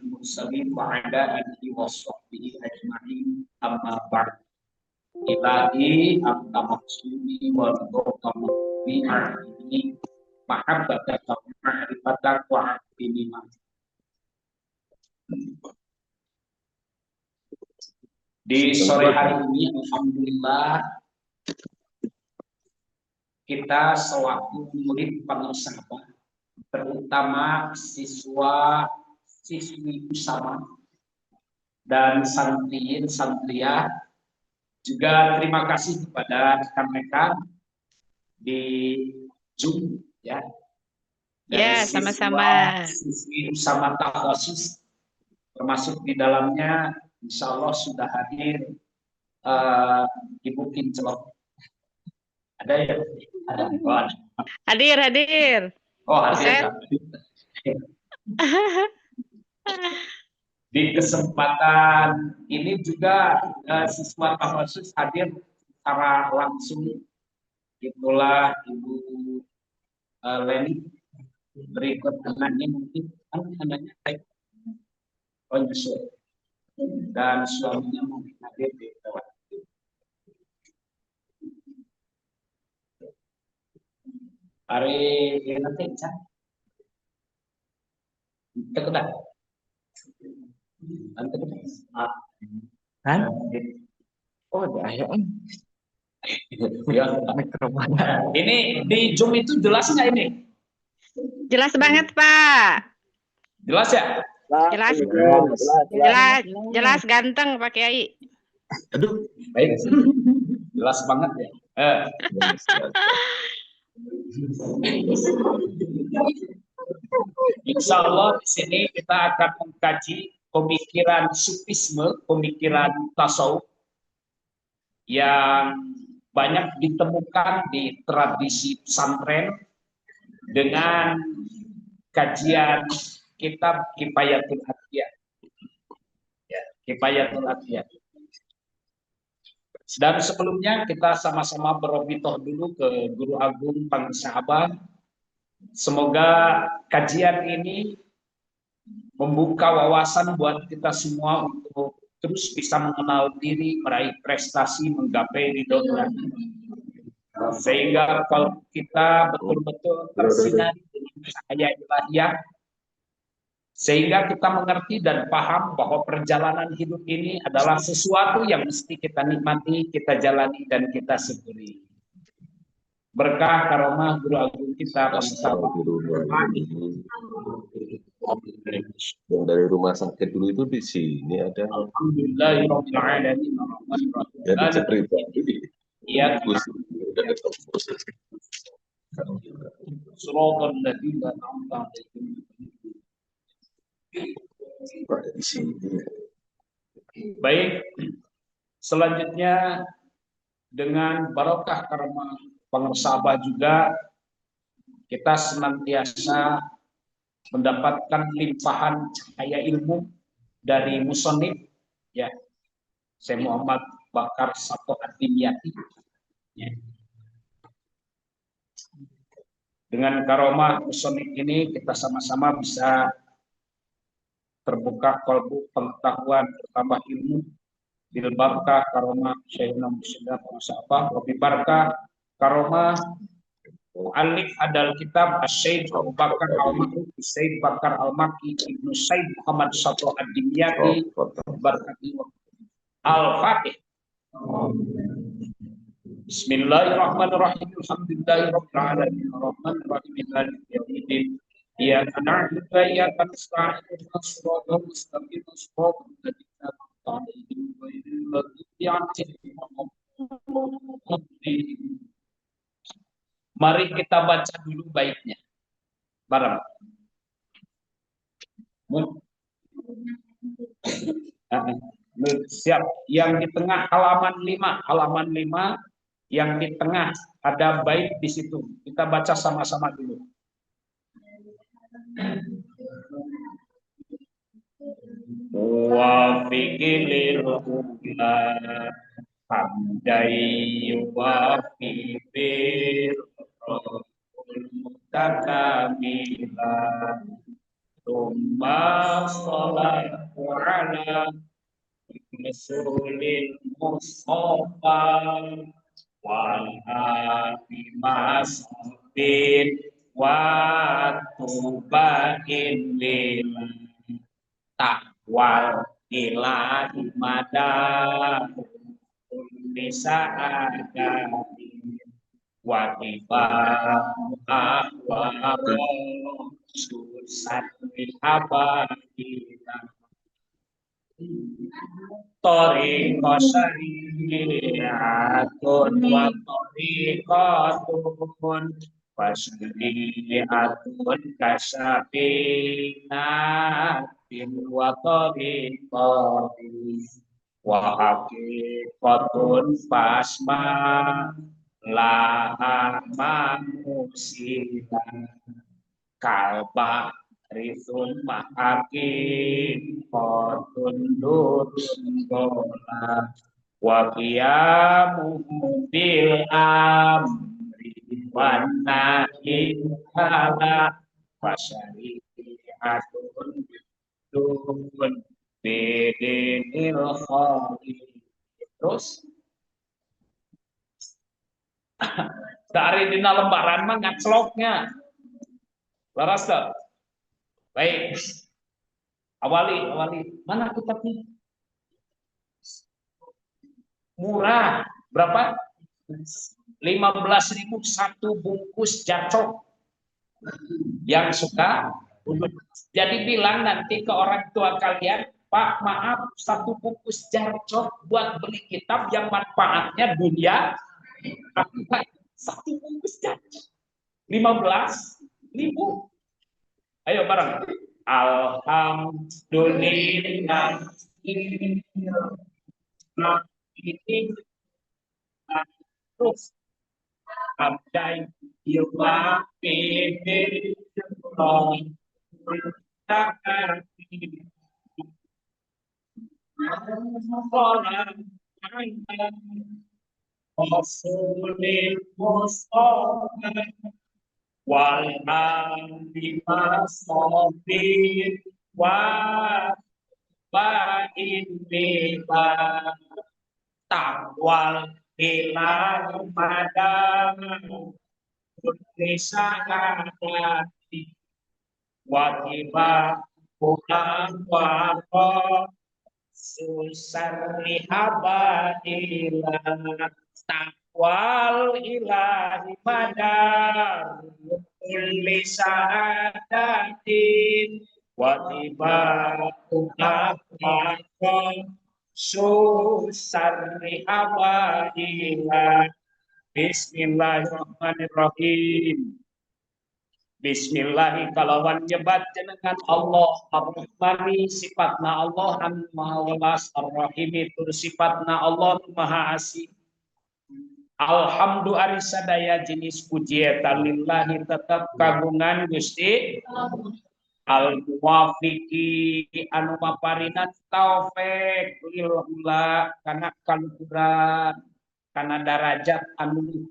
Mursalin wa ala alihi wa sahbihi ajma'in amma ba'd. Ilahi anta maksudi wa ridhoka ma'ini mahabbataka ma'rifataka wa ini. Di sore hari ini alhamdulillah kita selaku murid pengusaha, terutama siswi bersama dan santriya, juga terima kasih kepada rekan-rekan di Zoom ya. Ya, sama-sama. Siswi bersama Takhosis, termasuk di dalamnya insya Allah sudah hadir Ibu Kinclok. Ada ya? Ada. Hadir. Oh, hadir. Di kesempatan ini juga siswa Takhosis hadir secara langsung. Itulah Ibu Leni. Berikut anaknya mungkin anaknya nyusul dan suaminya mungkin hadir di bawah. Hari ini nanti tegudah. Kan? Oh, ada ya. Ini di Zoom itu jelas nggak ini? Jelas banget, Pak. Jelas ya? Jelas ganteng Pak Kiai. Aduh, baik. Jelas banget ya. Insya Allah di sini kita akan mengkaji pemikiran sufisme, pemikiran tasawuf yang banyak ditemukan di tradisi pesantren dengan kajian kitab Kifayatul Atqiyah. Ya, Kifayatul Atqiyah. Dan sebelumnya kita sama-sama berobitoh dulu ke Guru Agung Pangsahabat. Semoga kajian ini membuka wawasan buat kita semua untuk terus bisa mengenal diri, meraih prestasi, menggapai ridho Tuhan. Sehingga kalau kita betul-betul tersinari dengan cahaya ilahiyah, sehingga kita mengerti dan paham bahwa perjalanan hidup ini adalah sesuatu yang mesti kita nikmati, kita jalani, dan kita syukuri. Berkah karomah Guru Agung kita yang dari rumah sakit dulu itu di sini ada. Alhamdulillahirobbilalamin. Jadi cerita ini. Iya. Baik, selanjutnya dengan barokah karena pengersabah juga kita senantiasa mendapatkan limpahan cahaya ilmu dari musonif ya, Syekh Muhammad Bakar Sato Ad-Dimyati ya. Dengan karomah musonif ini kita sama-sama bisa terbuka kolbu pengetahuan, bertambah ilmu. Bil barakah karomah Syekhuna Musyidah Pengusaha Wabi barakah karomah mu'allif adal kitab Syekh Abu Bakar Al-Makki Syekh Bakar Al-Makki Ibnu Syekh Muhammad Sato Ad-Dimyati barakati Al-Fatih. Bismillahirrahmanirrahim. Alhamdulillahirabbil alamin arrahmanir rahim maliki yaumiddin. Iyyaka na'budu wa iyyaka nasta'in ihdinas siratal mustaqim siratal ladzina an'amta 'alaihim ghairil maghdubi 'alaihim. Mari kita baca dulu baiknya. Bareng. Siap. Yang di tengah halaman 5, yang di tengah ada bait di situ. Kita baca sama-sama dulu. Wa fiqilil hukla hamdai wa fiqil mutakamila Summa sholatu ala Rasulil Mustafa wal alimasabin wa tubain lil takwal ilahi madar bisa ada wa susah abadina Toriko syariatun wa torikotun wa syariatun kasabinatin wa torikotin wa hakikotun pasma laha manusia kalbah Rizun ma'akin Qotun durun dola Wa qiyamuhu bil amri Wa nahi ala Wa syari'atun Bidun Bidinil khali. Terus dari dina lembaran mah ngacloknya laras tak? Baik, awali. Mana kitabnya? Murah, berapa? 15.000 satu bungkus jacok. Yang suka, jadi bilang nanti ke orang tua kalian, Pak, maaf, satu bungkus jacok buat beli kitab yang manfaatnya dunia. Satu bungkus jacok, 15.000. Ayo bareng. Alhamdulillah ini terus abdai ilwa pede wal alimasabin wa ba'in bila takwal ilahi madam Indonesia adati wakiba bukan wako susari abadilah takwal ilahi madam Indonesia adati wakiba bukan wako susari abadilah. Bismillahirrahmanirrahim. Bismillahi kalawan nyebat jenengan Allah Ar-Rahmani sifatna Allah anu maha welas Ar-Rahimi tur sifatna Allah anu maha asih. Alhamdu ari sadaya jenis puji eta lillahi tetep kagungan Gusti Al-Muwafiqi anu maparinan taufik lil ula kana kaluhuran kana darajat anu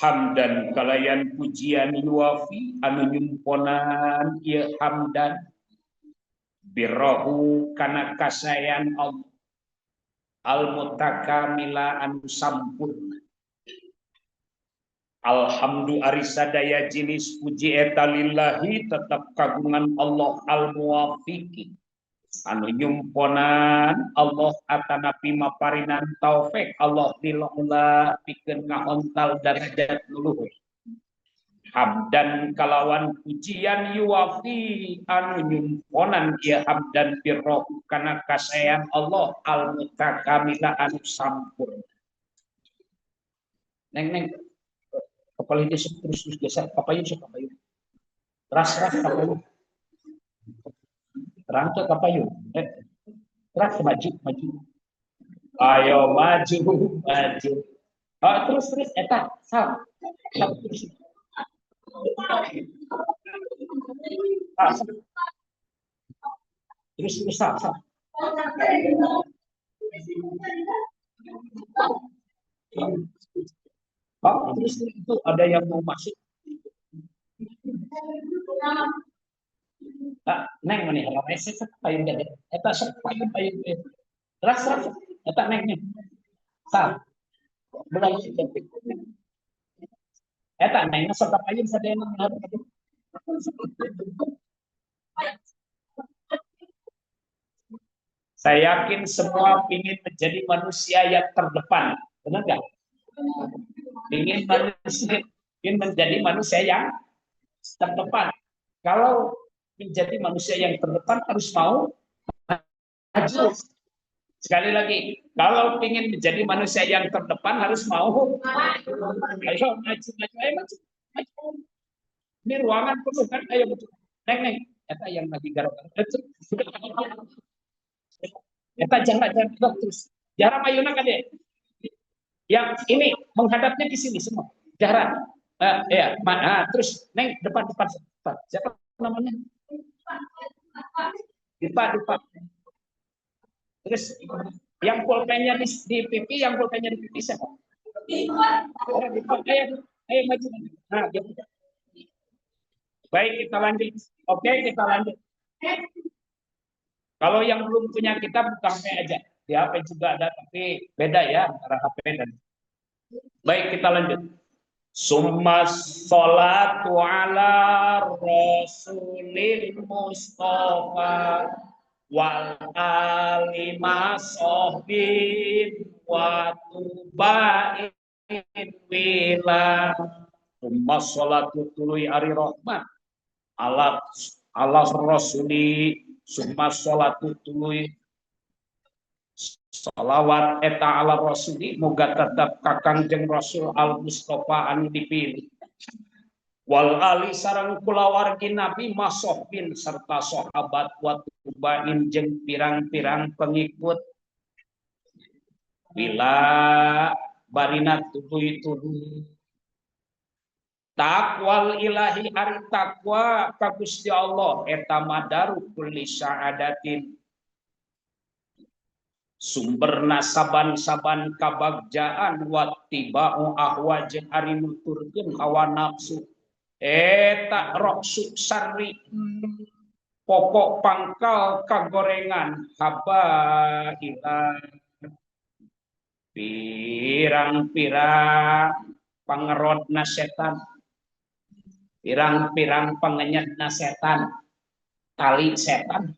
hamdan kalayan pujian yuwafi anu nyumponan ieu hamdan birrohu kana kasayan Allah al-mutakamila anu sampurna. Alhamdu ari sadaya jenis puji eta lillahi tetap kagungan Allah al-muwafiqi anu nyumponan Allah atanapi maparinan taufik Allah dilula pikeun ngaontal darajat luhur. Hamdan kalawan pujian yuwafi anu nyumponan ieu hamdan birroh kana kasayan Allah al-mutakamila anu sampurna. Neng kepala dia terus geser kapayun ras kapayun rangka kapayun ras maju ayo maju oh terus eta sal terus sal Pak, terus itu ada yang mau masuk. neng mana kalau reses payung gede eta sok payung ras eta neng sal belum cantik eta neng sok payung sadena saya yakin semua ingin menjadi manusia yang terdepan, benar nggak? Ingin menjadi manusia yang terdepan. Kalau menjadi manusia yang terdepan harus mau maju. Sekali lagi, kalau ingin menjadi manusia yang terdepan harus mau ayo maju. Ini ruangan penuh kan, ayo maju. Neng, eta yang lagi garuk. Eta jangan terus. Jarang mayuna kan deh. Yang ini menghadapnya di sini semua. Jarang. Ya, terus neng depan. Siapa namanya? Dipa. Terus yang pulpennya di pipi, yang pulpennya di pipi siapa? Ayo maju. Nah, baik, kita lanjut. Oke, kita lanjut. Kalau yang belum punya kitab, buka HP aja. Di HP juga ada, tapi beda ya antara HP dan. Baik, kita lanjut. Summa sholatu ala rasulil mustafa wal alima sohbin wa tubain wila. Summa sholatu tului ari rahmat ala rasuli summa sholatu tului salawat eta ala rasuli muga tetap kakangjeng rasul al mustafa anu dipilih wal ali sareng kulawargi nabi masohbin serta sahabat wa tubain jeung pirang-pirang pengikut bila barina tuluy takwal ilahi ari takwa ka Gusti Allah eta madaru kulli sa'adatin sumberna saban-saban kabagjaan wattiba'u ahwaj ari nuturkeun hawa nafsu eta roksu sari pokok pangkal kagorengan haba ila pirang-pirang pangerodna setan pirang-pirang pengenyetna setan tali setan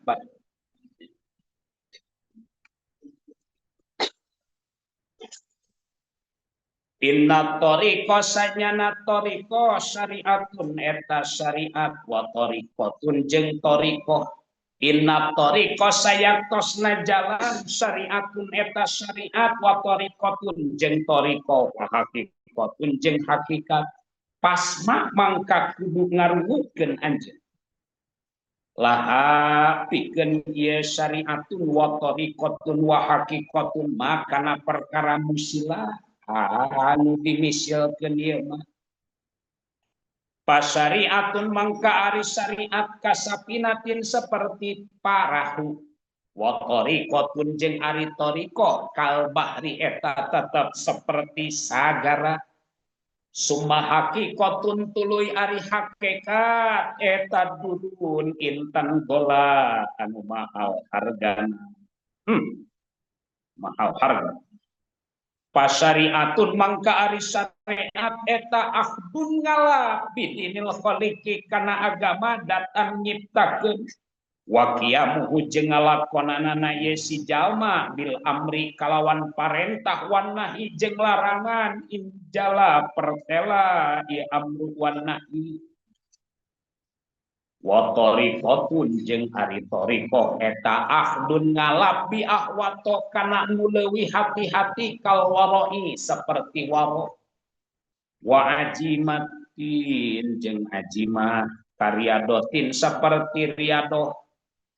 Inna toriko sanyana toriko syariatun eta syariat wa torikotun jeng toriko. Inna toriko sayatosna jalan syariatun eta syariat wa torikotun jeng toriko wa hakikotun jeng hakikat. Pasma mangka kudu ngarungkeun anjeun. Laha pikeun ieu syariatun wa torikotun wa hakikotun makana perkara musilah anu dimisilkeun ieu mah pasyariatun mangka ari syariat kasapinatin seperti parahu wa tariqatun jeung ari tariqah kal bahri eta tetep seperti sagara summa haqiqatun tuluy ari hakikat eta dudun intan dola anu mahal hargana mahal harga pasyariatun mangka ari syariat eta akhdun ngalah bidinil khaliqi kana agama datang nyiptakeun wa qiyamuhu jeung ngalakonanana ye si jalma bil amri kalawan parentah wan nahi jeung larangan injala pertela ieu amru wan nahi wa tariqatun jeung ari tariqah eta akhdun ngalap bi ahwato kana nu leuwih hati-hati kal waroi seperti waro wa ajimatin jeung ajimah karyadotin seperti riadoh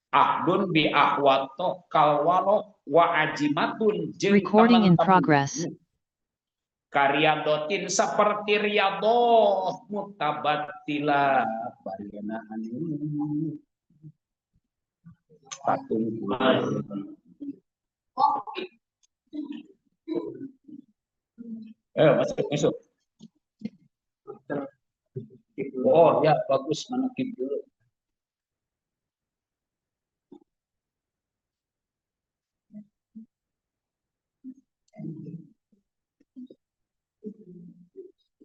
akhdun bi ahwato kal waro wa ajimatun jeung recording in progress. Karyadotin seperti riadoh mutabattila barina anu patung masuk oh ya bagus manakib dulu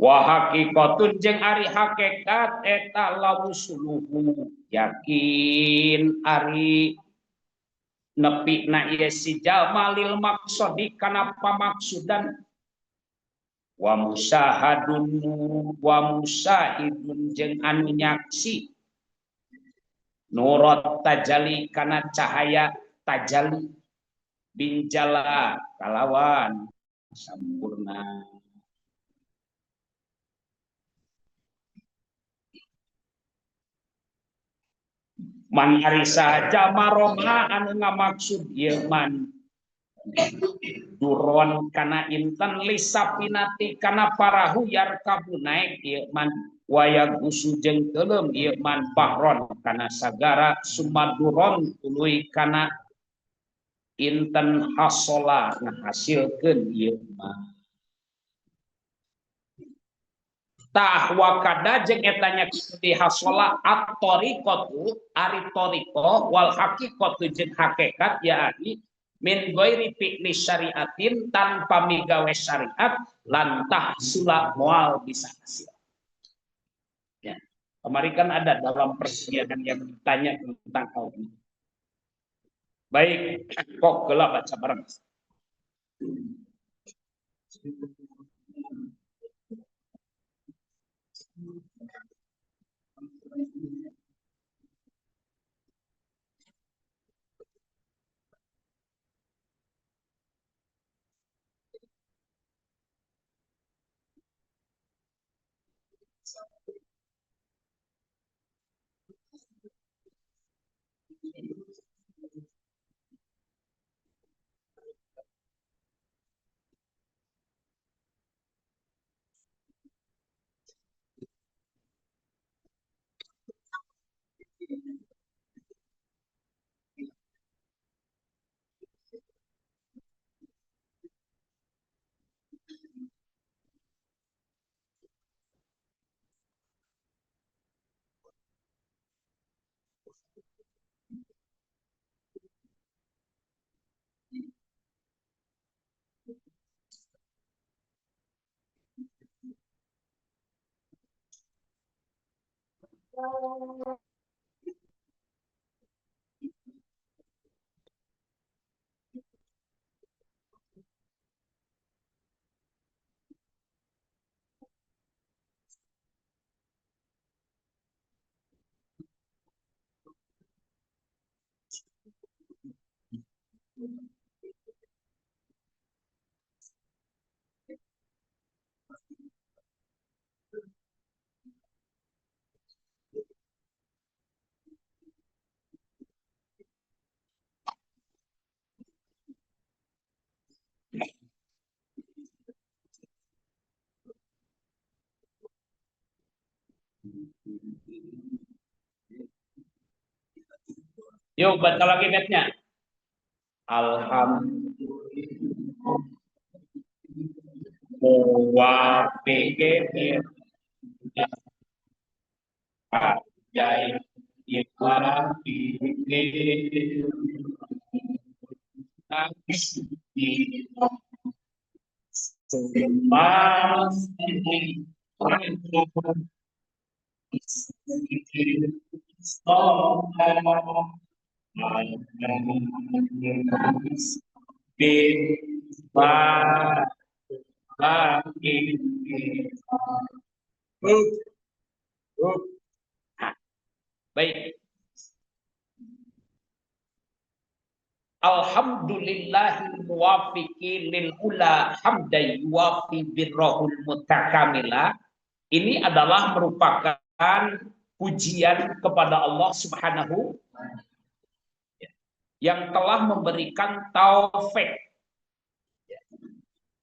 Wa haqiqatun jeung ari hakikat eta lausuluhu yakin ari nepi na ieu si jalma lil maksudi kana pamaksudan wa musahidun jeung anu nyaksi nurat tajalli kana cahaya tajalli binjala kalawan sampurna. Man ari saja maroma anu ngamaksud ieu man duron kana inten lisapinati kana parahu yarkabu naik ieu man waya gusu jeung teuleum ieu man bahron kana sagara sumaduron tuluy kana inten hasola ngahasilkeun ieu man tah wakada jeung eta nya di hasola at-tariqatu ari tariqah wal haqiqatu jeung hakikat yakni min ghairi fi'li syariatin tanpa migawe syariat lan tahsula moal bisa hasil. Ya. Kemarin kan ada dalam persidangan yang ditanya tentang hal ini. Baik, kok gelap baca bareng. Yuk baca lagi betnya. Alhamdulillah. Muwafiqin jai Baik. Alhamdulillahil muwafiqi lil ula hamdan yuwafi birrahul mutakamila. Ini adalah merupakan pujian kepada Allah Subhanahu yang telah memberikan taufik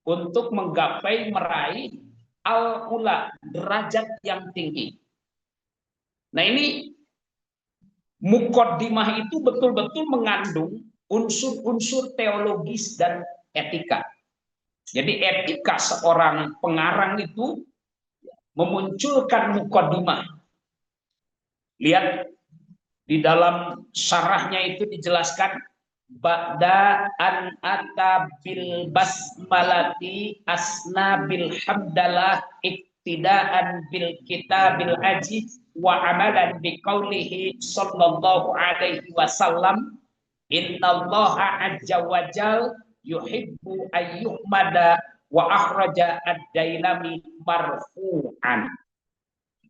untuk menggapai meraih al-ula, derajat yang tinggi. Nah, ini muqaddimah itu betul-betul mengandung unsur-unsur teologis dan etika. Jadi etika seorang pengarang itu memunculkan muqaddimah. Lihat di dalam syarahnya itu dijelaskan ba'da an ata bil basmalati asna bil hamdalah iktidaan bil kitabil aziz wa amalan biqaulihi sallallahu alaihi wasallam innallaha azza wa jal yuhibbu ayyuhmada wa akhraja ad-dailami marfu'an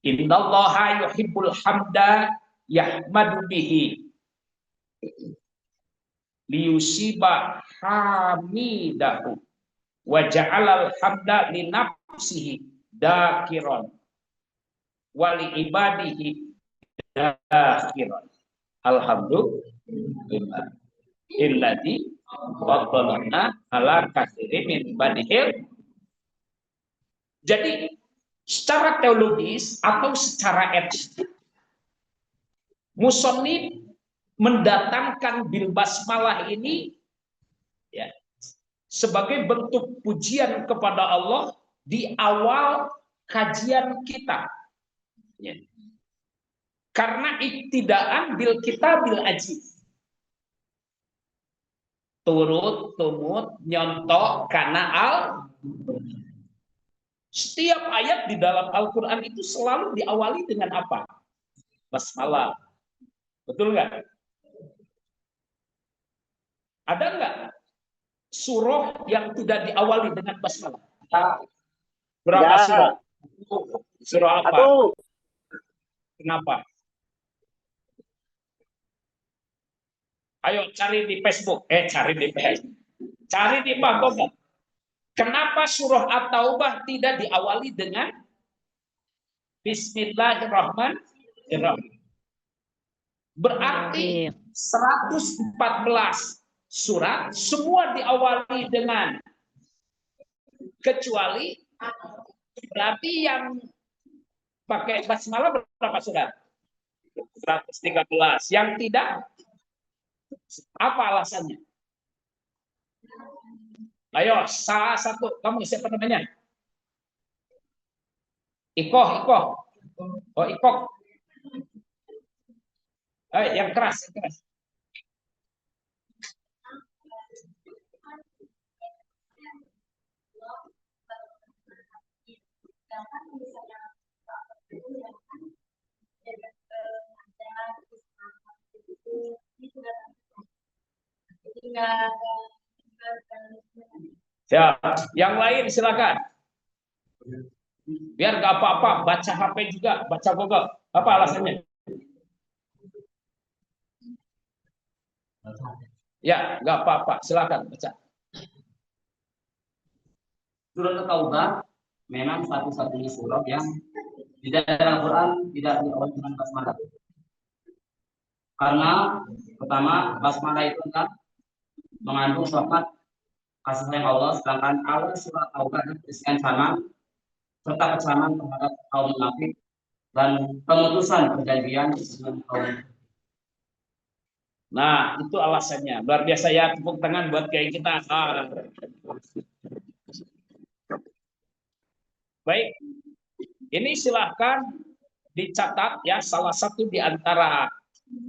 innallaha yuhibbul hamda yahmadu bihi liyusiba hamidahu wa ja'alal hamda li nafsihi dakiron wa li ibadihi dakiron. Alhamdulillah illadzi faddalana ala katsirin min ibadihi. Jadi secara teologis atau secara etis musannif mendatangkan bil basmalah ini ya sebagai bentuk pujian kepada Allah di awal kajian kita. Ya. Karena iktidaan bil kitabil aziz. Turut, tumut, nyontok, karena setiap ayat di dalam Al-Quran itu selalu diawali dengan apa? Basmalah. Betul nggak? Ada nggak surah yang tidak diawali dengan basmalah? Berapa surah? Surah apa? Kenapa? Ayo cari di Facebook. Cari di Facebook. Cari di Google. Kenapa surah At-Taubah tidak diawali dengan Bismillahirrahmanirrahim? Berarti 114 surat semua diawali dengan kecuali berarti yang pakai basmalah berapa surat? 113. Yang tidak, apa alasannya? Ayo, salah satu. Kamu siapa namanya? Ikoh. Oh, Ikoh. Yang keras. Ya, yang lain silakan. Biar nggak apa-apa, baca HP juga, baca Google. Apa alasannya? Ya, nggak apa-apa, silakan baca. Surah At-Taubah memang satu-satunya surah yang di dalam Al-Quran tidak diawali dengan basmalah. Karena pertama, basmalah itu adalah mengandung sifat kasih sayang Allah, sedangkan awal surah At-Taubah adalah berisikan ancaman serta kecaman terhadap kaum munafik dan pemutusan perjanjian dengan kaum. Nah, itu alasannya. Luar biasa ya, tepuk tangan buat kiai kita. Baik, ini silahkan dicatat ya, salah satu di antara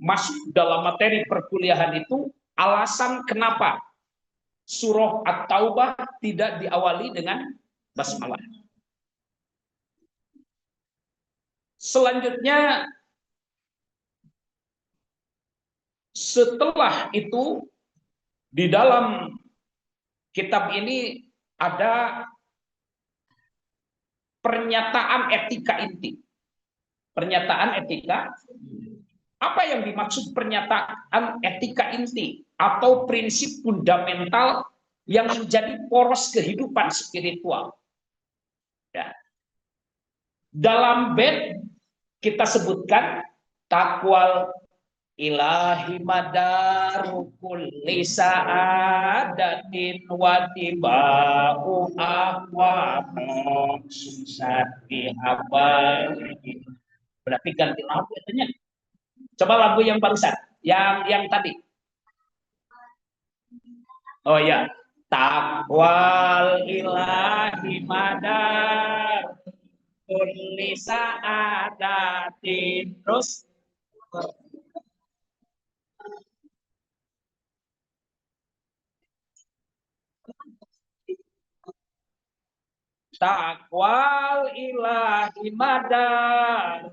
masuk dalam materi perkuliahan itu alasan kenapa surah At-Taubah tidak diawali dengan basmalah. Selanjutnya, setelah itu di dalam kitab ini ada pernyataan etika inti. Pernyataan etika, apa yang dimaksud pernyataan etika inti atau prinsip fundamental yang menjadi poros kehidupan spiritual. Ya. Dalam bait kita sebutkan takwal ilahi madaru kulli sa'adatin wa tibau ahwa susati abadi. Berarti ganti lagu katanya. Coba lagu yang barusan, yang tadi. Oh ya, takwal ilahi madar kulli sa'adatin. Terus Taqwal ilahi madar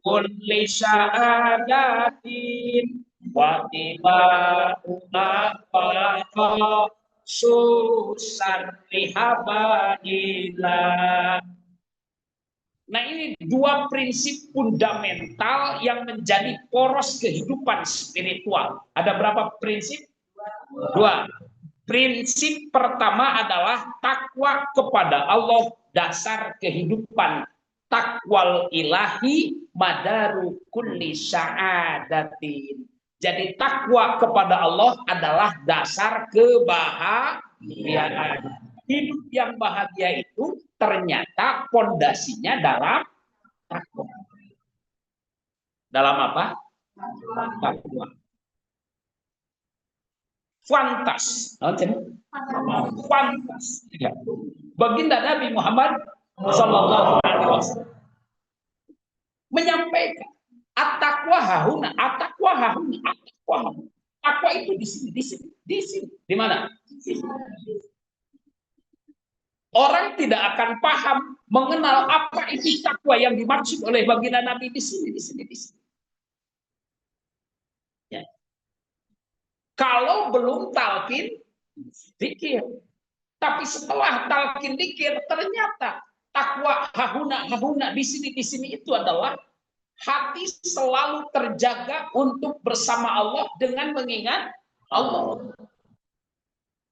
kulli sya'adatin wa tiba'una faqa susar lihabadillah. Nah, ini dua prinsip fundamental yang menjadi poros kehidupan spiritual. Ada berapa prinsip? Dua. Prinsip pertama adalah takwa kepada Allah, dasar kehidupan. Takwal ilahi madaru kulli sya'adatin. Jadi takwa kepada Allah adalah dasar kebahagiaan. Hidup yang bahagia itu ternyata pondasinya dalam takwa. Dalam apa? Takwa. Fantas, fantas. Baginda Nabi Muhammad Sallallahu Alaihi Wasallam menyampaikan at-taqwa hahuna, at-taqwa hahuna, at-taqwa hahuna. Takwa itu di sini. Di mana? Orang tidak akan paham mengenal apa itu takwa yang dimaksud oleh baginda Nabi di sini. Ya. Kalau belum talqin dzikir. Tapi setelah talqin dzikir ternyata takwa hahuna di sini itu adalah hati selalu terjaga untuk bersama Allah dengan mengingat Allah.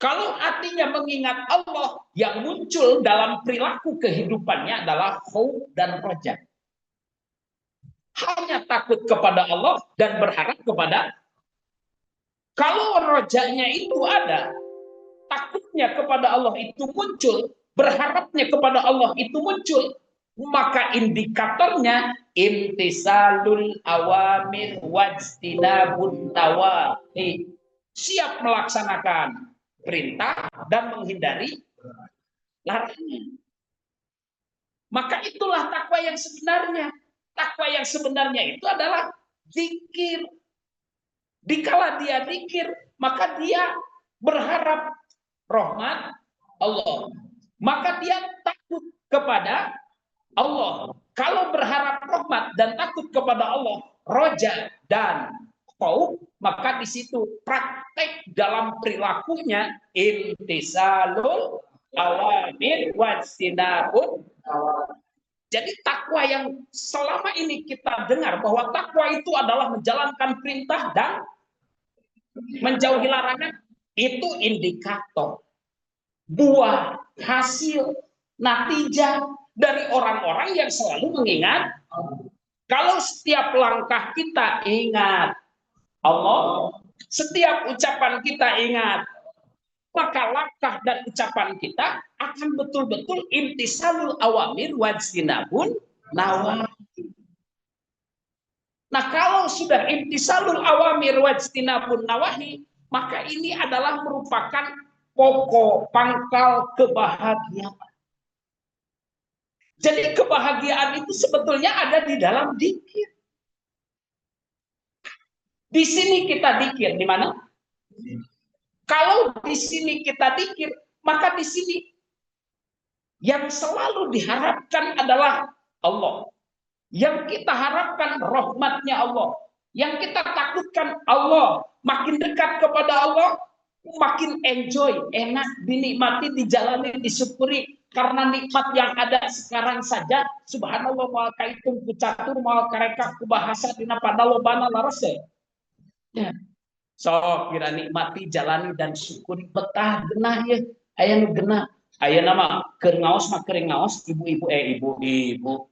Kalau hatinya mengingat Allah, yang muncul dalam perilaku kehidupannya adalah khauf dan raja. Hanya takut kepada Allah dan berharap kepada. Kalau rojanya itu ada, takutnya kepada Allah itu muncul, berharapnya kepada Allah itu muncul, maka indikatornya imtisalul awamir wajtinabun nawahi. Siap melaksanakan perintah dan menghindari larangan. Maka itulah takwa yang sebenarnya. Takwa yang sebenarnya itu adalah zikir. Dikala dia zikir, maka dia berharap rahmat Allah. Maka dia takut kepada Allah. Kalau berharap rahmat dan takut kepada Allah, roja dan khauf, maka di situ praktek dalam perilakunya imtisalul awamir wajtinabun. Jadi takwa yang selama ini kita dengar bahwa takwa itu adalah menjalankan perintah dan menjauhi larangan, itu indikator buah hasil natijah dari orang-orang yang selalu mengingat. Kalau setiap langkah kita ingat Allah, setiap ucapan kita ingat, maka langkah dan ucapan kita akan betul-betul imtisalul awamir wajtinabun nawahi. Nah, kalau sudah imtisalul awamir wajtinabun nawahi, maka ini adalah merupakan pokok pangkal kebahagiaan. Jadi kebahagiaan itu sebetulnya ada di dalam dzikir. Di sini kita dzikir, di mana? Kalau di sini kita dzikir, maka di sini yang selalu diharapkan adalah Allah. Yang kita harapkan rahmatnya Allah. Yang kita takutkan Allah. Makin dekat kepada Allah, makin enjoy, enak, dinikmati, dijalani, disyukuri. Karena nikmat yang ada sekarang saja, subhanallah, mal kaitum kucatur, mal kareka kubahasa dina padalobana larase. Ya. So kira nikmati, jalani dan syukuri, betah genah ya, aya nu genah, aya nama keur ngaos mah kering ngaos, ibu-ibu ibu-ibu.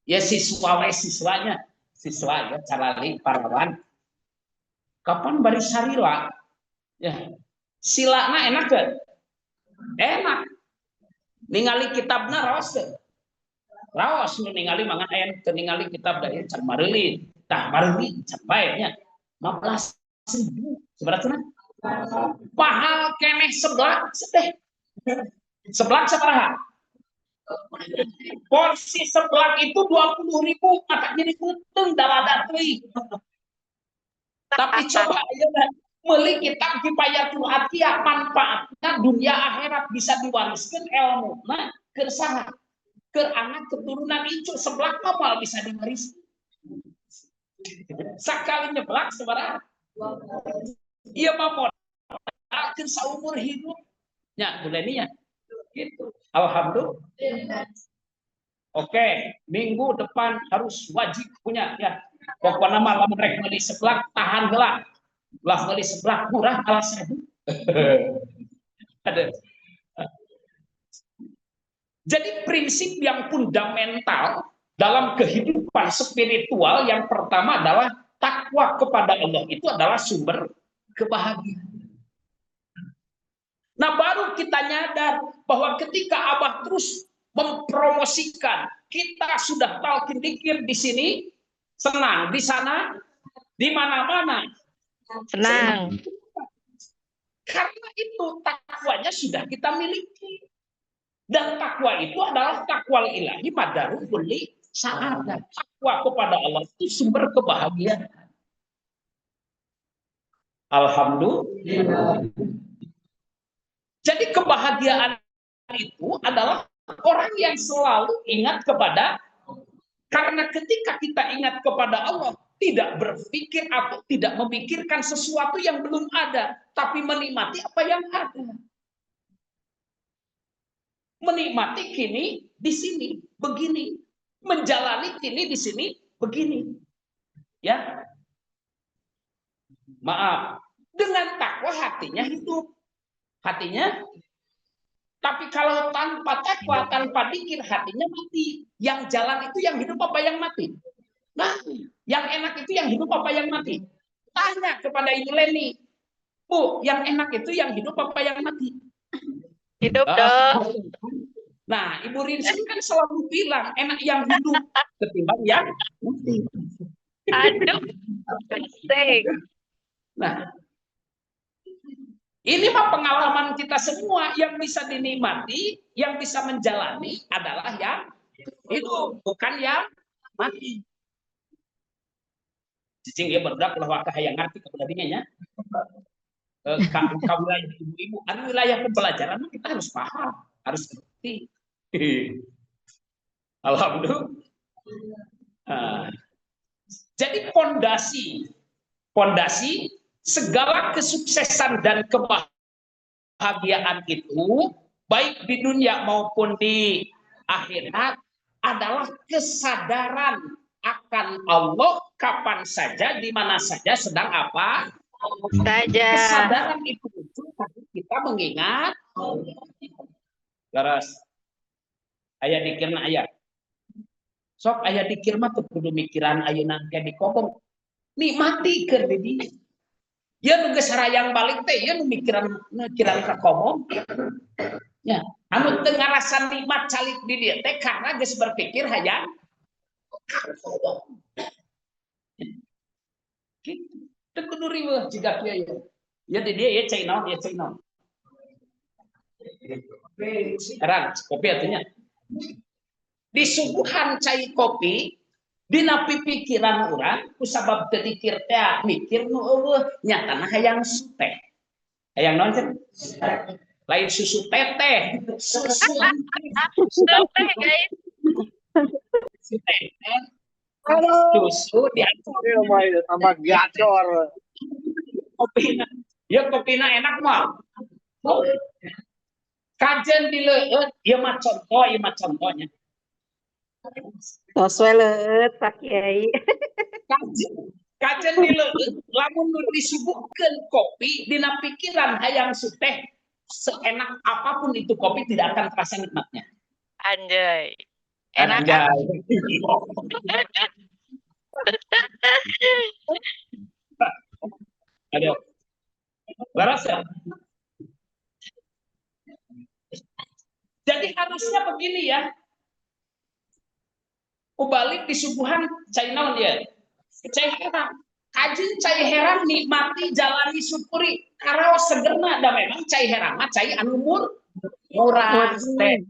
Ya siswanya, siswa ya carali parawan. Kapan bari sarila? Ya. Silana enak ke? Enak. Ningali kitabna raos ke? Raos nu ningali mangan aya ningali kitab da ieu can mareuli. Tah mareuli can bae nya. 15.000 seberapa? Pahal keneh seblak sedeh. Seblak sabaraha? Porsi seblak itu 20.000, maka jadi kuntung dalada teuing. Tapi coba ayeuna meuli kitab Kifayatul Atqiyah, manfaatna dunia akhirat bisa diwariskeun ilmuna Kersaha, ke anak keturunan itu sebelah kapal bisa diwaris. Sakali nyeblak sebenarnya. Iya mamon. Akhir seumur hidupnya, buleninya. Gitu. Alhamdulillah. Oke, minggu depan harus wajib punya ya. Pokoknya malam mereka beli seblak tahan gelap. Lah beli seblak murah alasan. Ada. Jadi prinsip yang fundamental dalam kehidupan spiritual yang pertama adalah takwa kepada Allah, itu adalah sumber kebahagiaan. Nah, baru kita nyadar bahwa ketika Abah terus mempromosikan, kita sudah talqin dzikir di sini, senang, di sana, di mana-mana Senang. Karena itu takwanya sudah kita miliki. Dan takwa itu adalah takwa ilahi madarul kulli sa'adah. Takwa kepada Allah itu sumber kebahagiaan. Alhamdulillah. Jadi kebahagiaan itu adalah orang yang selalu ingat kepada, karena ketika kita ingat kepada Allah, tidak berpikir atau tidak memikirkan sesuatu yang belum ada, tapi menikmati apa yang ada. Menikmati kini di sini begini, menjalani kini di sini begini. Ya. Maaf, dengan takwa hatinya hidup. Hatinya, tapi kalau tanpa takwa, tanpa dzikir, hatinya mati. Yang jalan itu yang hidup apa yang mati? Nah, yang enak itu yang hidup apa yang mati? Tanya kepada Ibu Leni. Bu, yang enak itu yang hidup apa yang mati? Hidup dong. Nah, Ibu Rinsin kan selalu bilang enak yang hidup ketimbang yang mati. Aduh. Asik. Nah, ini mah pengalaman kita semua, yang bisa dinikmati, yang bisa menjalani adalah yang hidup, bukan yang mati. Cicing dia berdak bahwa yang ngerti kebenarannya. Kau wilayah ibu-ibu, ada wilayah pembelajaran kita harus paham, harus ngerti. Alhamdulillah. Jadi pondasi segala kesuksesan dan kebahagiaan itu, baik di dunia maupun di akhirat, adalah kesadaran akan Allah kapan saja, di mana saja, sedang apa saja. Kesadaran itu muncul karena kita mengingat. Laras, ayah dikirna ayah. Sok ayah dikir mah tuh kudu mikiran ayeuna kayak dikobong. Nikmati keur di dieu. Ya nu geus sarayang balik teh ya nu mikiran ka kobong. Ya, anu teu ngarasan nikmat calik di dieu teh karena geus berpikir hayang kobong. Gitu. Teu kudu riweuh jiga kieu ya. Ya di dieu ya cai naon, ya cai naon. Sekarang kopi artinya disuguhan cai kopi dina pikiran urang kusabab teu dikir teh mikir nu eueuh nyatana hayang teh. Hayang naon cenah? Lain susu teteh. Susu Teteh guys. susu teteh. Susu diatur tambah gacor. kopina. Ya kopina enak mah. Kajen dileueut, ieu mah contohnya. Tos we leueut Pak Kiai. Kajen dileueut, lamun nu disuguhkeun kopi dina pikiran hayang suteh, seenak apapun itu kopi tidak akan terasa nikmatnya. Anjay. Enak kan? Ada. Laras ya? Jadi harusnya begini ya. Ubalik disuguhan cai naon dia. Cai herang. Kajin cai herang nikmati jalani syukuri karaos segerna da memang cai herang mah cai anu murah teh.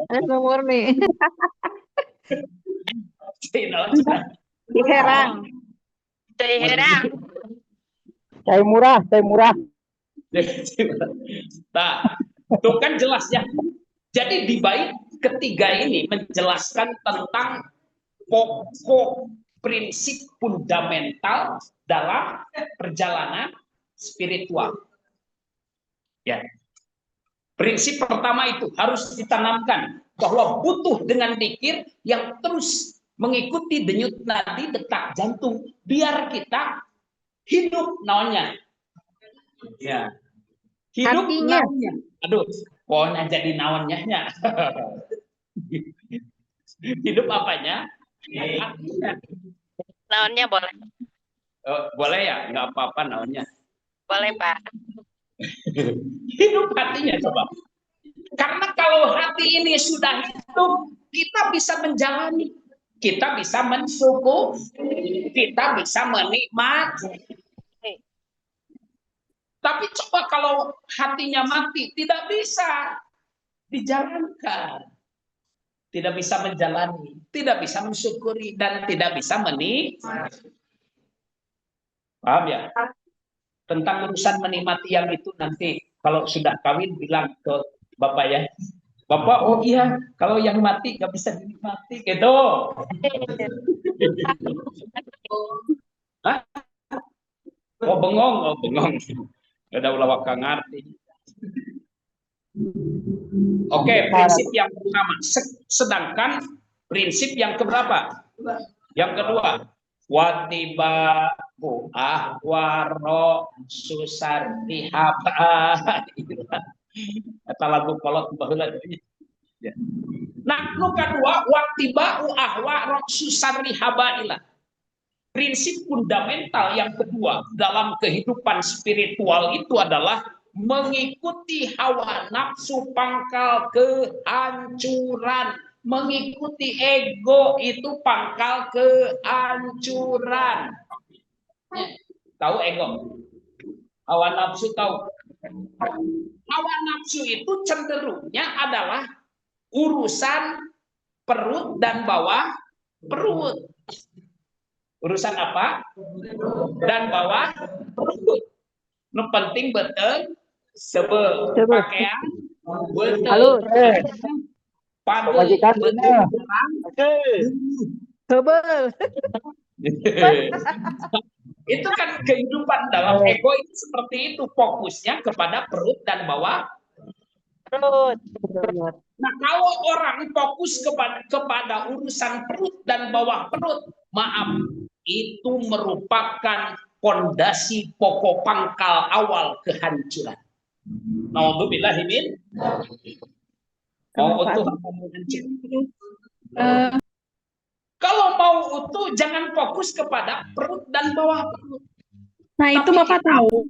Anu murni. Cai naon? Di herang. Cai herang. Cai murah. Nah, Tuh kan jelas ya. Jadi di bait ketiga ini menjelaskan tentang pokok prinsip fundamental dalam perjalanan spiritual. Ya. Prinsip pertama itu harus ditanamkan bahwa butuh dengan zikir yang terus mengikuti denyut nadi detak jantung biar kita hidup naonnya. Ya. Hidup Hatinya. naonnya. Aduh, pokoknya jadi naonnya. Hidup apanya? Hatinya. Naonnya boleh. Boleh ya? Nggak apa-apa naonnya. Boleh, Pak. Hidup hatinya coba. Karena kalau hati ini sudah hidup, kita bisa menjalani, kita bisa mensyukuri, kita bisa menikmati. Tapi coba kalau hatinya mati, tidak bisa dijalankan, tidak bisa menjalani, tidak bisa mensyukuri, dan tidak bisa menikmati. Paham ya? Tentang urusan menikmati yang itu nanti kalau sudah kawin bilang ke Bapak ya, Bapak, oh iya, kalau yang mati nggak bisa dinikmati gitu. Hah? Oh bengong. Udah ulawak ngerti. Oke, prinsip yang pertama. Sedangkan prinsip yang keberapa? Yang kedua, watiba ahwaro susartihaba. Kata lagu kolot baheula. Nah, nu kedua watiba ahwaro susartihaba ilah. Prinsip fundamental yang kedua dalam kehidupan spiritual itu adalah mengikuti hawa nafsu pangkal kehancuran. Mengikuti ego itu pangkal kehancuran. Tahu ego? Hawa nafsu tahu? Hawa nafsu itu cenderungnya adalah urusan perut dan bawah perut. Urusan apa? Dan bawah perut. Nu penting betul sebel pakaian betul. Majikan bener. Hebel. Itu kan kehidupan dalam ego itu seperti itu, fokusnya kepada perut dan bawah Perut. Nah, kalau orang fokus kepada urusan perut dan bawah perut, maaf, itu merupakan fondasi pokok pangkal awal kehancuran. Naudzubillah min. Mau utuh apa mau hancur? Kalau mau utuh jangan fokus kepada perut dan bawah perut. Nah, itu Tapi Bapak kita tahu.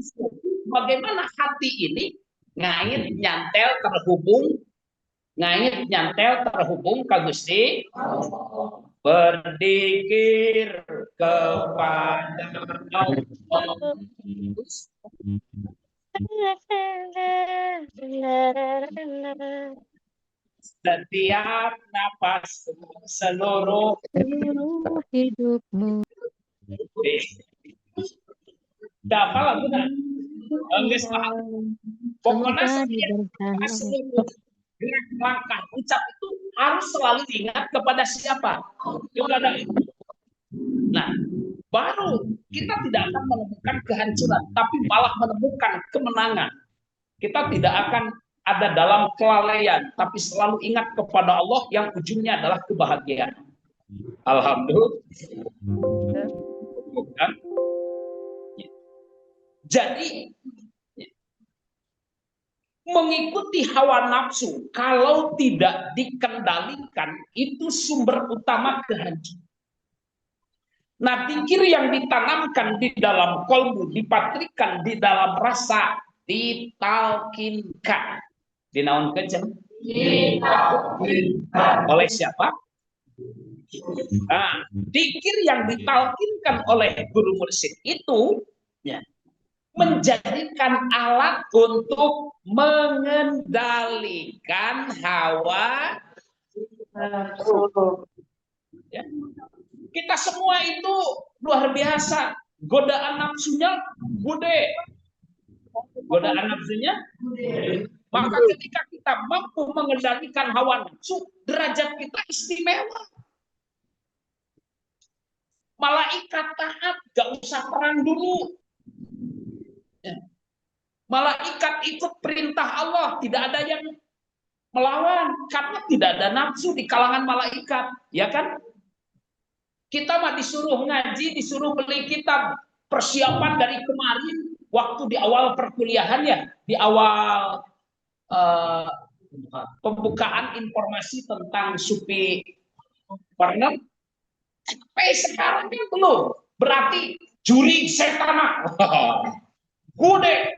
bagaimana hati ini ngait nyantel terhubung ke Gusti, berzikir kepada Allah. Setiap napas seluruh hidupmu. Dapat lagu nak? Enggak paham. Pokoknya setiap seluruh gerak langkah ucap itu harus selalu ingat kepada siapa? Kepada itu. Nah, baru kita tidak akan menemukan kehancuran, tapi malah menemukan kemenangan. Kita tidak akan ada dalam kelalaian, tapi selalu ingat kepada Allah yang ujungnya adalah kebahagiaan. Alhamdulillah. Jadi mengikuti hawa nafsu kalau tidak dikendalikan itu sumber utama kehancuran. Nah, zikir yang ditanamkan di dalam kolbu, dipatrikan di dalam rasa, ditalkinkan. Dinaunkan oleh siapa? Nah, zikir yang ditalkinkan oleh guru mursyid itu ya, menjadikan alat untuk mengendalikan hawa ya. Kita semua itu luar biasa, godaan nafsunya gede. Godaan nafsunya Maka ketika kita mampu mengendalikan hawa nafsu, derajat kita istimewa. Malaikat taat, gak usah perang dulu. Malaikat ikut perintah Allah, tidak ada yang melawan karena tidak ada nafsu di kalangan malaikat, ya kan? Kita mah disuruh ngaji, disuruh beli kitab. Persiapan dari kemarin waktu di awal perkuliahan ya, di awal pembukaan informasi tentang Sufi Partner. Sampai sekarang kan belum. Berarti juri setan. Kude,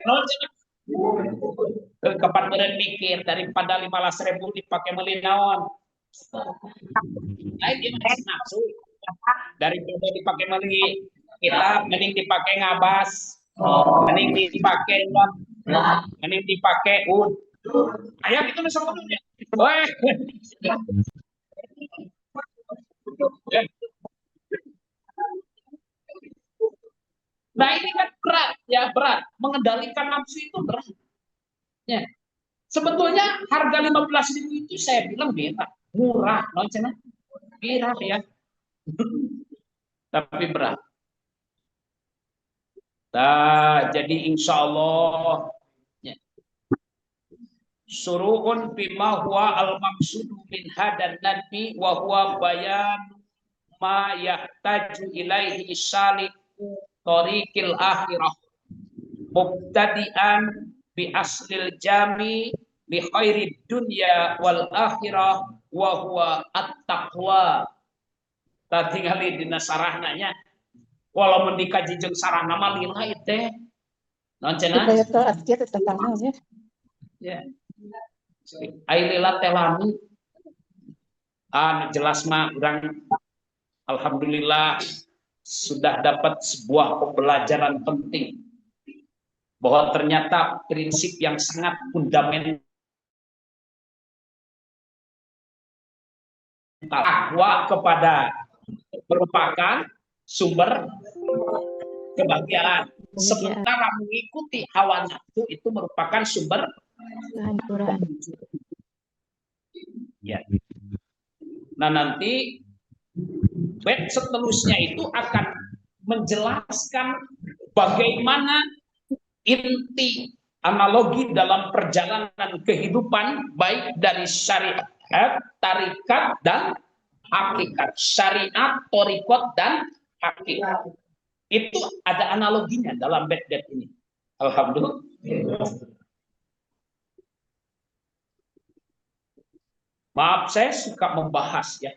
kapan beren mikir daripada 15.000 dipakai melinawan. Lain gimana nafsu. Daripada dipakai meli kita mending dipakai ngabas, mending dipakai mending dipakai ayam itu bisa ngomongnya. Nah ini kan berat ya, berat mengendalikan nafsu itu berat ya. Sebetulnya harga 15.000 itu saya bilang murah, murah ya. Tapi berat. Nah, jadi insya Allah ya. Suruhun bima huwa al-maqsudu min hadan nabi wa huwa bayan ma yahtaju ilaihi saliku tariqil akhirah mubtadi'an bi aslil jami li khairid dunya wal akhirah wa huwa at-taqwa. Tadi kali dina sarahnanya walau mendikaji jeung sarana mah lila teh. Naon cenah? Supaya teu askeun tetangga Ya. Ai lila teh lami. Jelas mah urang alhamdulillah sudah dapat sebuah pembelajaran penting bahwa ternyata prinsip yang sangat fundamental takwa kepada merupakan sumber kebahagiaan. Sementara mengikuti hawa nafsu itu merupakan sumber kehancuran. Ya. Nah nanti bait seterusnya itu akan menjelaskan bagaimana inti analogi dalam perjalanan kehidupan baik dari syariat, tarikat dan hakikat. Syariat, tarikat dan hakikat. Itu ada analoginya dalam bait-bait ini. Alhamdulillah. Maaf saya suka membahas ya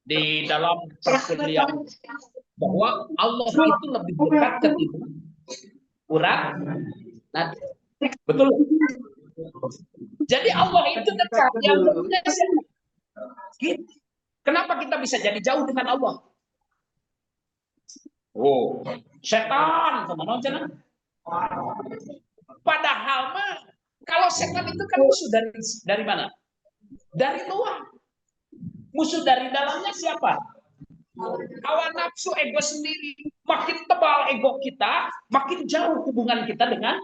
di dalam perkuliahan bahwa Allah itu lebih dekat ketimbang orang. Nah, betul. Jadi Allah itu dekat, yang punya siapa? Gitu. Kenapa kita bisa jadi jauh dengan Allah? Oh, setan kemana aja? Padahal mah kalau setan itu kan musuh dari mana? Dari luar. Musuh dari dalamnya siapa? Hawa nafsu, ego sendiri. Makin tebal ego kita, makin jauh hubungan kita dengan.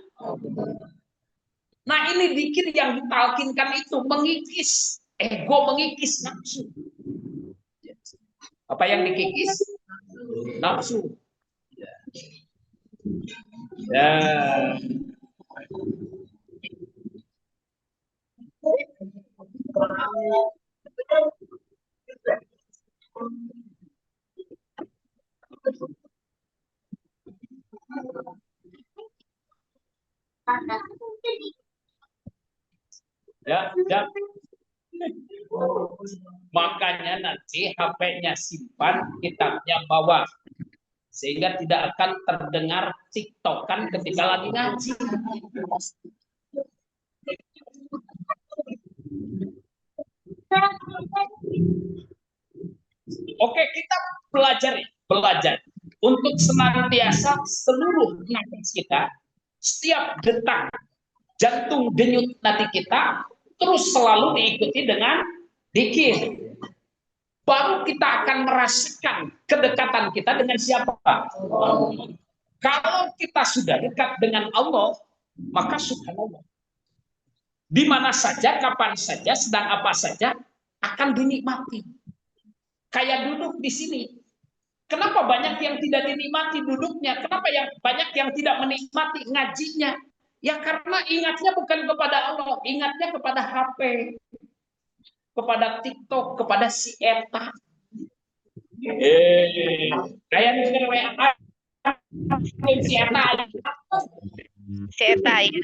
Nah ini zikir yang ditalkinkan itu mengikis ego, mengikis nafsu. Apa yang dikikis? Nafsu. Ya. Ya. Makanya nanti HP-nya simpan, kitabnya bawa. Sehingga tidak akan terdengar tiktokan ketika lagi ngaji. Oke, kita belajar untuk senantiasa seluruh nafas kita, setiap detak jantung denyut nadi kita terus selalu diikuti dengan zikir. Baru kita akan merasakan kedekatan kita dengan siapa? Kalau kita sudah dekat dengan Allah, maka subhanallah, Di mana saja, kapan saja, sedang apa saja akan dinikmati. Kayak duduk di sini. Kenapa banyak yang tidak dinikmati duduknya? Kenapa banyak yang tidak menikmati ngajinya? Ya karena ingatnya bukan kepada Allah, ingatnya kepada HP, kepada TikTok, kepada si Eta. Kayak mikir WA, si Eta. Seta ya.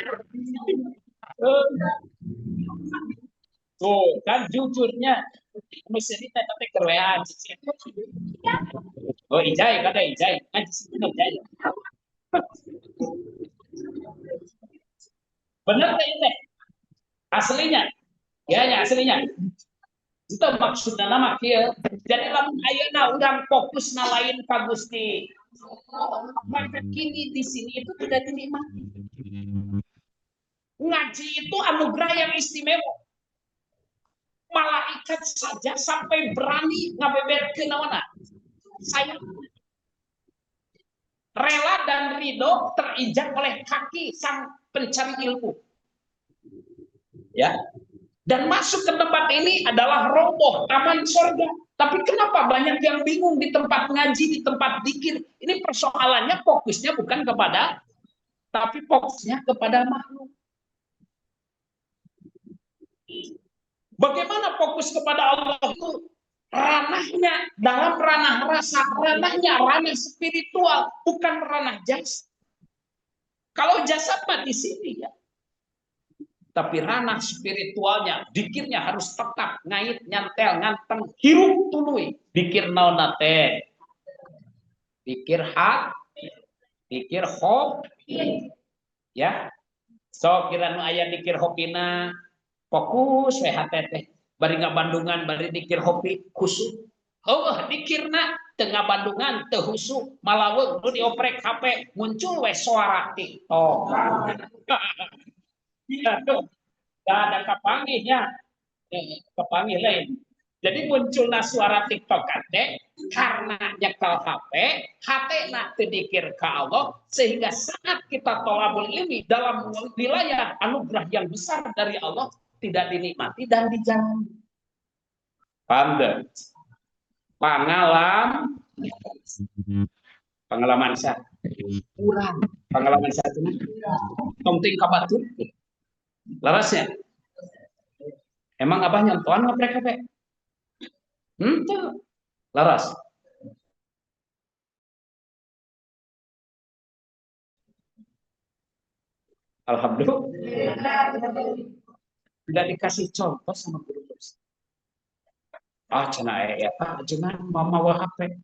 Tuh, kan jujurnya mesti tapi ke WA. Oh, ijai, kada ijai. Ijai. Benar teh? Aslinya. Ya, aslinya. Itu maksudnya nama kieu. Jadi lamun ayeuna urang fokus na lain ka Gusti. Maka kini di sini itu tidak dinikmati. Ngaji itu anugerah yang istimewa. Malaikat saja sampai berani ngabeberkeun nawana. Saya rela dan ridho terinjak oleh kaki sang pencari ilmu. Ya. Dan masuk ke tempat ini adalah roboh taman surga. Tapi kenapa banyak yang bingung di tempat ngaji, di tempat zikir? Ini persoalannya fokusnya bukan kepada, tapi fokusnya kepada makhluk. Bagaimana fokus kepada Allah itu? Ranahnya dalam ranah rasa, ranahnya ranah spiritual, bukan ranah jasad. Kalau jasad mah di sini ya. Tapi ranah spiritualnya, dikirnya harus tetap ngait, nyantel, nganteng, hirup tuluy. Dikir naon teh? Dikir hak, dikir hobi. Ya. So kira nu aya dikir hopina fokus we hate teh. Bari ngabandungan bari dikir hobi khusyuk. Dikirna tengah bandungan teu husuk malaweung nu dioprek HP muncul we suara TikTok. Iya tuh, gak ada kepanggihnya, kepanggih lain. Jadi muncullah suara TikTok kate karena nyekel HP, hatena tedikir ke Allah, sehingga saat kita tolabul ilmi dalam wilayah anugerah yang besar dari Allah tidak dinikmati dan dijalani. Paham? Pengalaman saya kurang, pengalaman saya itu penting kabatur. Larasnya, emang abah nyontohan ngoprek apa? Tuh, laras. Alhamdulillah. Tidak dikasih contoh sama guru dosen. Cenah ya Pak, jangan mama HP.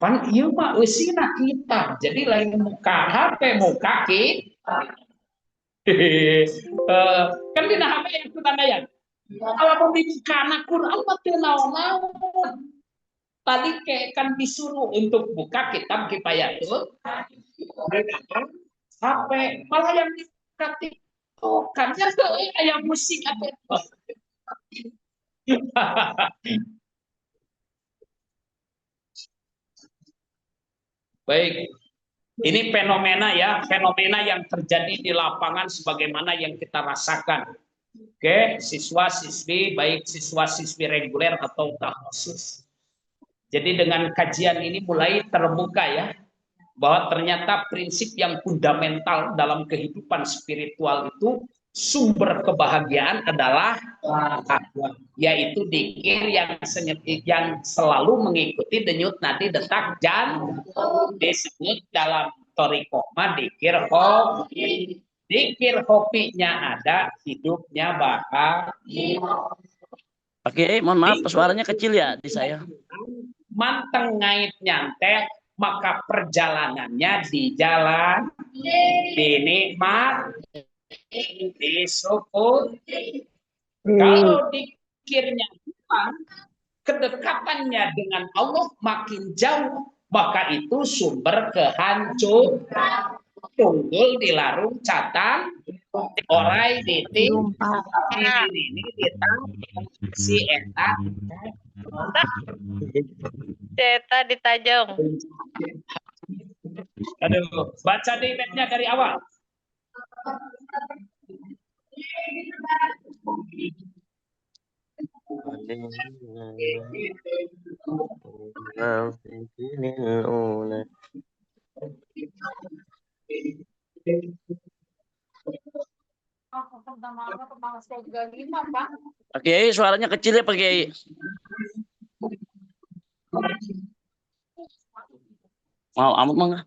Pan ieu mah eusina kita. Jadi lain muka HP, muka kita. Kan dina HP yang ketandayan. Kalau mau dibuka anak Quran teu naon-naon. Tadi kayak kan disuruh untuk buka kitab Kifayatul HP, malah yang dibuka TikTok kan aya musik apa. Baik. Ini fenomena ya, fenomena yang terjadi di lapangan sebagaimana yang kita rasakan. Oke, siswa-siswi, baik siswa-siswi reguler atau khusus. Jadi dengan kajian ini mulai terbuka ya, bahwa ternyata prinsip yang fundamental dalam kehidupan spiritual itu sumber kebahagiaan adalah yaitu dzikir yang selalu mengikuti denyut nadi detak jantung, disebut dalam thariqah dzikir hobi. Dzikir hobinya ada, hidupnya bahagia. Oke, mohon maaf suaranya kecil ya di saya. Manteng ngait nyantel, maka perjalanannya di jalan dinikmat, disyukur. Kalau dikirnya hilang, kedekatannya dengan Allah makin jauh, maka itu sumber kehancuran. Tunggul di larung catang, orai diting, ini ditang, si eta. Seta ditajong. Aduh, baca di webnya dari awal. Pak Kiai, suaranya kecil ya Pak Kiai. Mau amut mah nggak?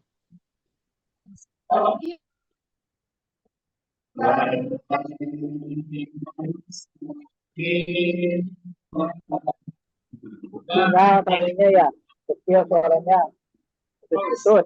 Nah, tadinya ya, kecil suaranya. Betul.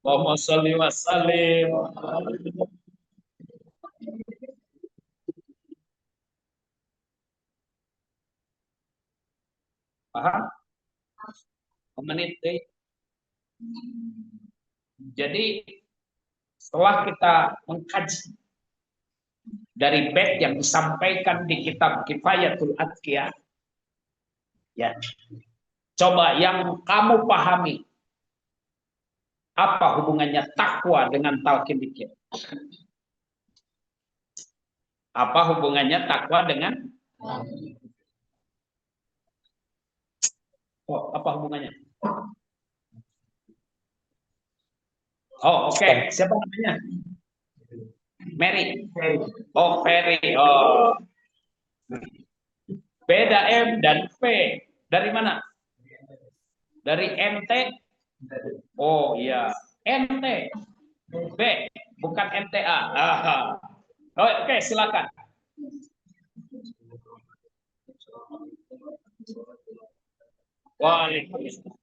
Allahumma sholli wa sallim. Paham? Menit deh. Jadi setelah kita mengkaji dari bait yang disampaikan di kitab Kifayatul Atqiyah, ya, coba yang kamu pahami apa hubungannya takwa dengan talqin dzikir? Apa hubungannya takwa dengan apa hubungannya? Oh, oke. Siapa namanya? Mary. Oh, Ferry. Oh. Beda M dan V. Dari mana? Dari MT. Oh, iya. MT. B, bukan MTA. Aha. Oh, oke, silakan. Waalaikumsalam.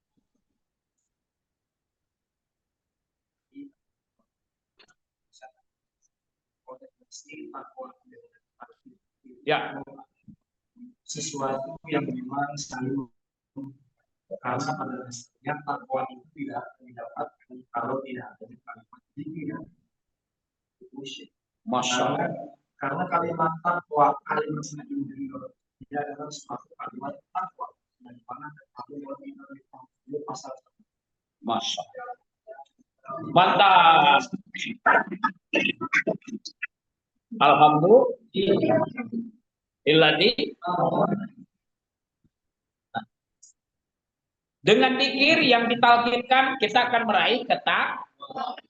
Ya, sesuatu yang memang selalu, karena pada dasarnya takwa itu tidak didapatkan kalau tidak ada kalimat zikir. Masya Allah. Karena kalimat takwa, kalimat sendiri dia adalah suatu kalimat takwa dan mana itu pasal. Masya Allah. Mantap. Alhamdulillah. Dengan zikir yang ditalqinkan kita akan meraih ketakwaan,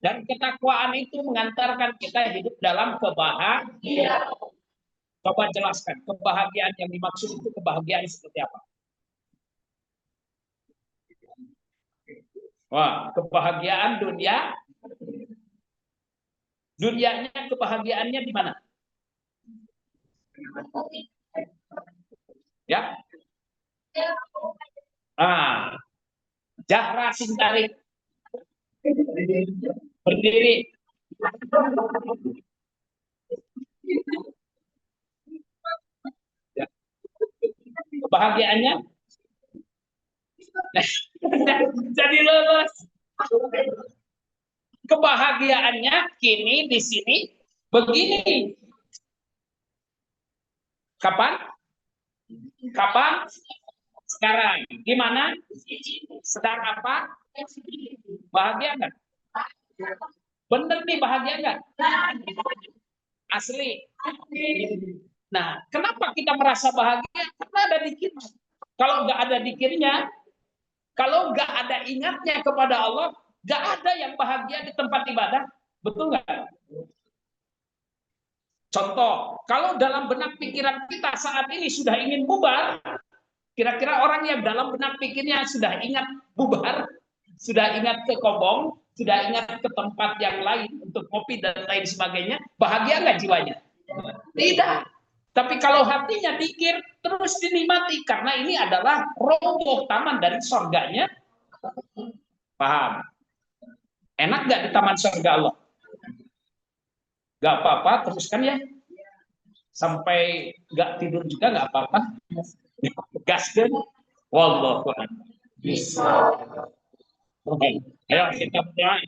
dan ketakwaan itu mengantarkan kita hidup dalam kebahagiaan. Coba jelaskan kebahagiaan yang dimaksud itu, kebahagiaan seperti apa? Wah, kebahagiaan dunia. Dunianya kebahagiaannya di mana? Ya. Jahra Sintarik. Berdiri. Ya. Kebahagiaannya jadi lolos. Kebahagiaannya kini di sini begini. Kapan? Kapan? Sekarang, gimana? Sedang apa? Bahagia nggak? Bener nih, bahagia nggak? Asli. Nah, kenapa kita merasa bahagia? Karena ada dikir. Kalau nggak ada dikirnya, kalau nggak ada ingatnya kepada Allah, nggak ada yang bahagia di tempat ibadah. Betul nggak? Contoh, kalau dalam benak pikiran kita saat ini sudah ingin bubar, kira-kira orang yang dalam benak pikirnya sudah ingat bubar, sudah ingat ke kobong, sudah ingat ke tempat yang lain untuk kopi dan lain sebagainya, bahagia nggak jiwanya? Tidak. Tapi kalau hatinya dikir, terus dinikmati. Karena ini adalah roboh taman dari surganya. Paham? Enak nggak di taman surga Allah? Nggak apa-apa, teruskan ya. Sampai nggak tidur juga nggak apa-apa. Gaskan. Wallahu a'lam. Ayo kita berdoa.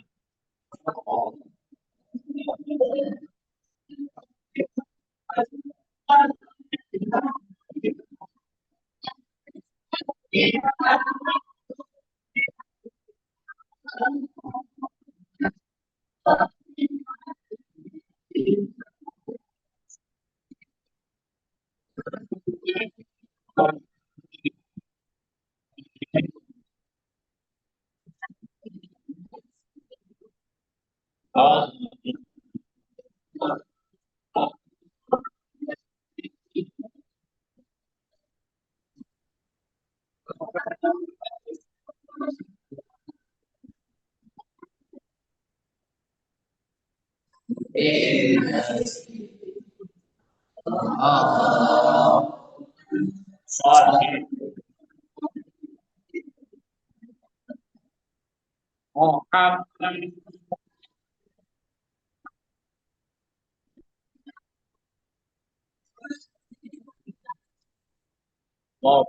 Oh, sorry. Oh, oh,